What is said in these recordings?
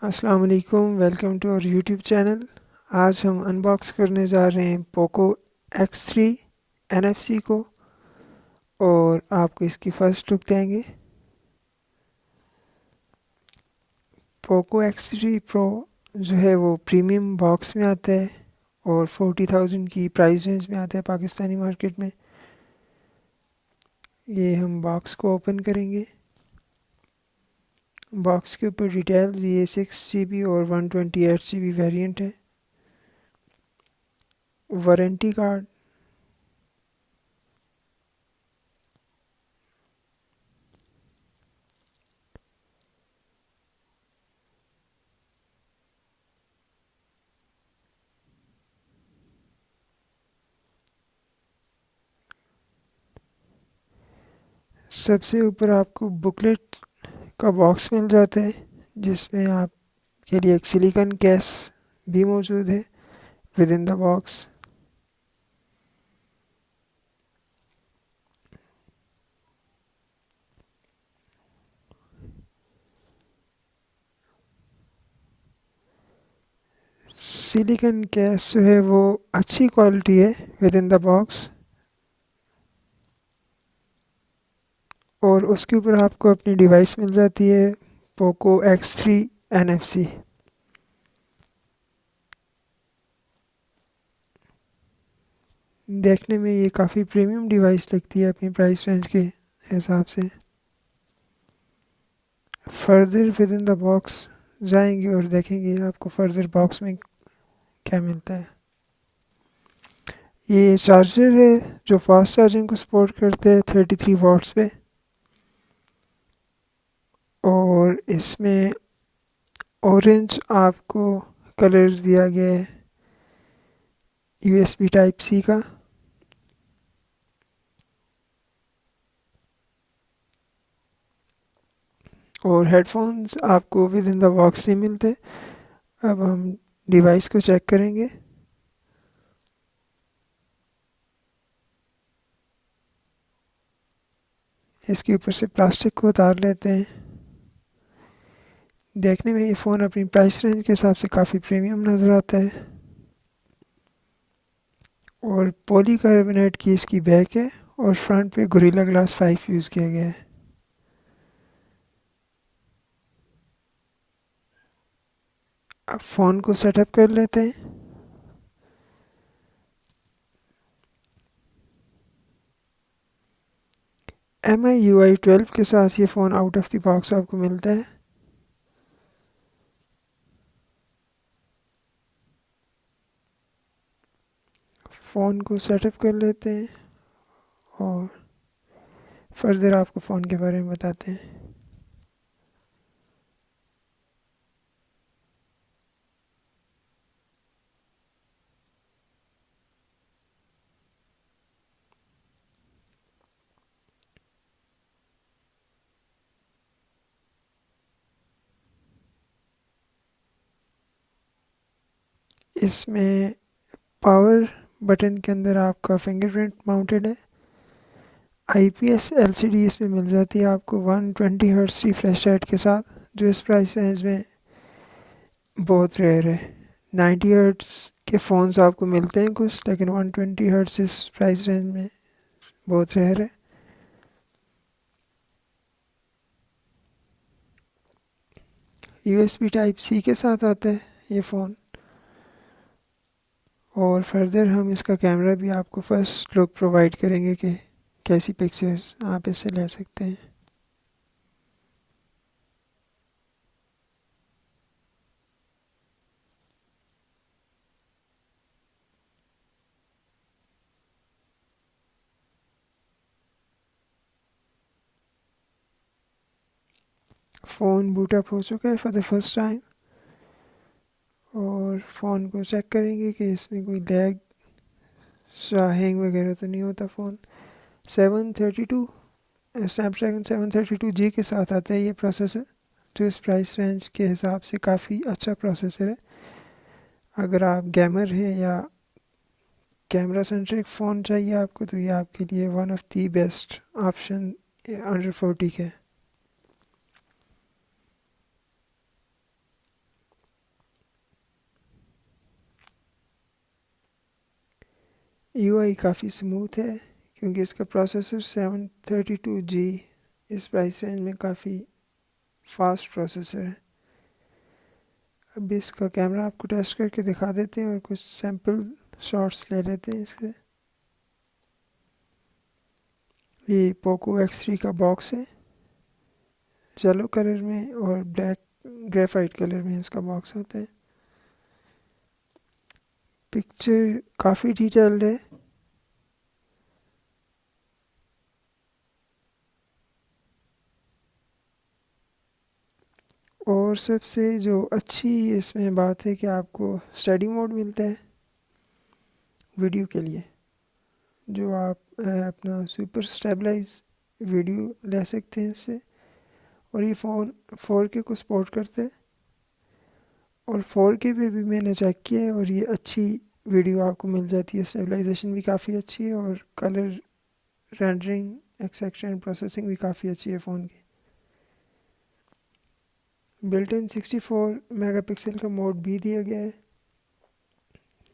अस्सलाम वालेकुम, welcome to our YouTube channel. आज हम अनबॉक्स करने जा रहे हैं पोको X3 NFC को और आपको इसकी फ़र्स्ट लुक देंगे। पोको X3 प्रो जो है वो प्रीमियम बॉक्स में आता है और 40,000 की प्राइस रेंज में आता है पाकिस्तानी मार्केट में। ये हम बॉक्स को ओपन करेंगे। बॉक्स के ऊपर डिटेल्स, ये 6 GB और 128 GB वेरिएंट है। वारंटी कार्ड, सबसे ऊपर आपको बुकलेट का बॉक्स मिल जाता है जिसमें आपके लिए एक सिलिकॉन केस भी मौजूद है with in the box. Silicon case जो है वो अच्छी क्वालिटी है विद इन द बॉक्स, और उसके ऊपर आपको अपनी डिवाइस मिल जाती है पोको X3 NFC। देखने में ये काफ़ी प्रीमियम डिवाइस लगती है अपनी प्राइस रेंज के हिसाब से। Further with in the box जाएंगे और देखेंगे आपको फर्दर बॉक्स में क्या मिलता है। ये चार्जर है जो फास्ट चार्जिंग को सपोर्ट करते हैं 33 वाट्स पे, और इसमें ऑरेंज आपको कलर दिया गया है USB टाइप सी का। और हेडफोन्स आपको विद इन द बॉक्स ही मिलते। अब हम डिवाइस को चेक करेंगे। इसके ऊपर से प्लास्टिक को उतार लेते हैं। देखने में ये फ़ोन अपनी प्राइस रेंज के हिसाब से काफ़ी प्रीमियम नज़र आता है, और पॉलीकार्बोनेट की इसकी बैक है और फ्रंट पे गोरिल्ला ग्लास 5 यूज़ किया गया है। अब फ़ोन को सेटअप कर लेते हैं। MIUI 12 के साथ ये phone out of the box आपको मिलता है। फ़ोन को सेटअप कर लेते हैं और फर्दर आपको फ़ोन के बारे में बताते हैं। इसमें पावर बटन के अंदर आपका फिंगरप्रिंट माउंटेड है। IPS LCD इसमें मिल जाती है आपको 120 हर्ट्ज रिफ्रेश रेट के साथ, जो इस प्राइस रेंज में बहुत रेयर है। 90 हर्ट्ज के फ़ोन्स आपको मिलते हैं कुछ, लेकिन 120 हर्ट्ज इस प्राइस रेंज में बहुत रेयर है। USB टाइप सी के साथ आता है ये फ़ोन। और फर्दर हम इसका कैमरा भी आपको फर्स्ट लुक प्रोवाइड करेंगे कि कैसी पिक्चर्स आप इससे ले सकते हैं। फ़ोन बूटअप हो चुका है फॉर द फर्स्ट टाइम, और फ़ोन को चेक करेंगे कि इसमें कोई लैग या हैंग वगैरह तो नहीं होता। फ़ोन 732 स्नैपड्रैगन 732G के साथ आता है ये प्रोसेसर, जो इस प्राइस रेंज के हिसाब से काफ़ी अच्छा प्रोसेसर है। अगर आप गेमर हैं या कैमरा सेंट्रिक फ़ोन चाहिए आपको, तो ये आपके लिए one of the best option under 40 के। UI کافی سموتھ ہے کیونکہ اس کا پروسیسر 732G اس پرائس رینج میں کافی فاسٹ پروسیسر ہے. اب اس کا کیمرہ آپ کو ٹیسٹ کر کے دکھا دیتے ہیں اور کچھ سیمپل شاٹس لے لیتے ہیں اس کے. یہ پوکو X3 کا باکس ہے، یلو کلر میں اور بلیک گریفائٹ کلر میں اس کا باکس ہوتا ہے. پکچر کافی ڈیٹیلڈ ہے. اور سب سے جو اچھی اس میں بات ہے کہ آپ کو اسٹڈی موڈ ملتا ہے ویڈیو کے لیے، جو آپ اپنا سپر اسٹیبلائز ویڈیو لے سکتے ہیں اس سے. اور یہ فون 4K کو سپورٹ کرتا ہے، اور 4K پہ بھی میں نے چیک کیا ہے اور یہ اچھی ویڈیو آپ کو مل جاتی ہے. اسٹیبلائزیشن بھی کافی اچھی ہے اور کلر رینڈرنگ ایکسٹریکشن پروسیسنگ بھی کافی اچھی ہے فون کی. بلٹ ان 64 میگا پکسل کا موڈ بھی دیا گیا ہے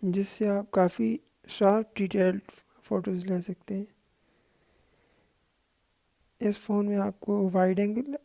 جس سے آپ کافی شارپ ڈیٹیلڈ فوٹوز لے سکتے ہیں. اس فون میں آپ کو وائڈ اینگل